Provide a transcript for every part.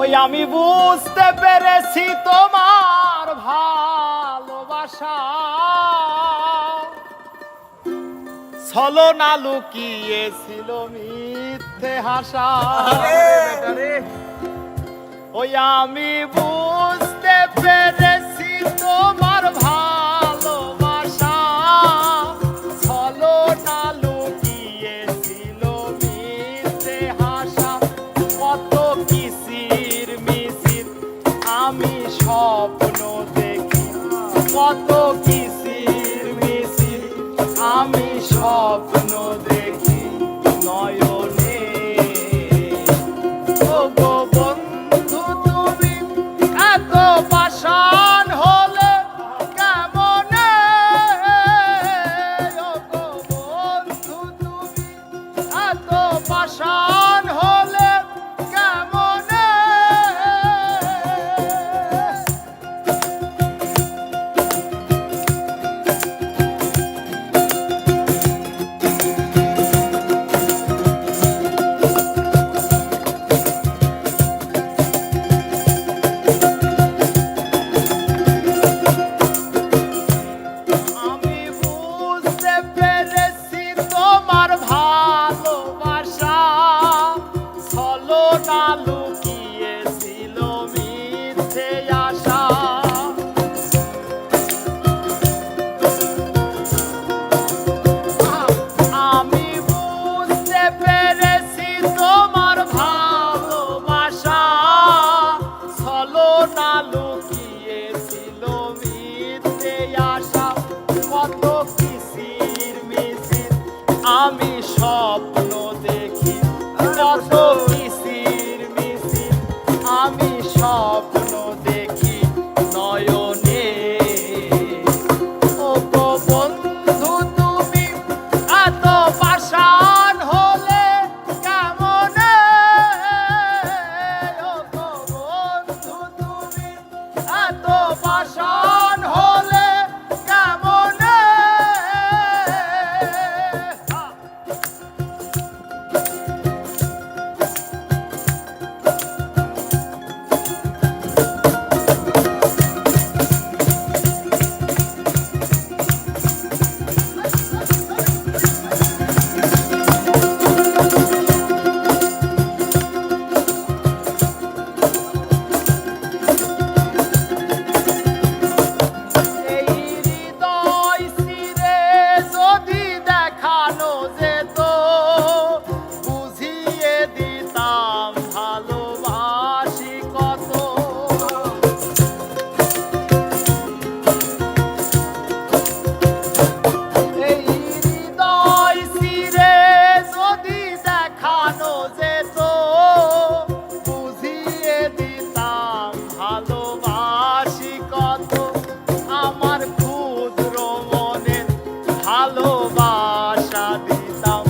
ওই আমি বুঝতে পেরেছি তোমার ভালোবাসা ছলনা লুকিয়েছিল মিথ্যে হাসা। ওই আমি বুঝতে পেরেছি তোমার ভালোবাসা ছলনা লুকিয়েছিল মিথ্যে হাসা। কত কিসির মিছির আমি স্বপ্ন দেখি, কত কিসির মিছির আমি স্বপ্ন দেখি নয়নে। ও গো বন্ধু তুমি এত পাষাণ হলে কেমনে? ও গো বন্ধু তুমি এত পাষাণ হলে কেমনে? আমি বুঝতে পেরেছি তোমার ভালোবাসা ছলনা লুকিয়েছিল মিথ্যে আশা। আমি বুঝতে পেরেছি তোমার ভালোবাসা ছলনা লুকিয়েছিল মিথ্যে আশা। কত কিসির মিছির আমি স্বপ্ন দেখি, কত কিসির মিছির আমি স্বপ্ন দেখি নয়নে। ও গো বন্ধু তুমি এত পাষাণ হলে কেমনে? ও গো বন্ধু তুমি এত পাষাণ হলে কেমনে? এই হৃদয় চিরে যদি দেখানো যেত বুঝিয়ে দিতাম ভালোবাসি কত। এই হৃদয় চিরে যদি দেখানো যেত বুঝিয়ে দিতাম ভালোবাসি কত। আমার ক্ষুদ্র মনের ভালোবাসা দিতাম,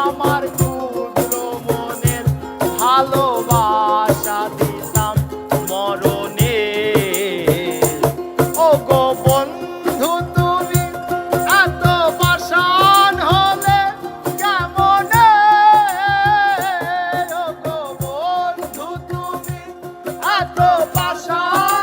আমার ক্ষুদ্র মনের ভালোবাসা দিতাম মরণে। ও গো বন্ধু তুমি এত পাষাণ হলে কেমনে? ও গো বন্ধু তুমি এত পাষাণ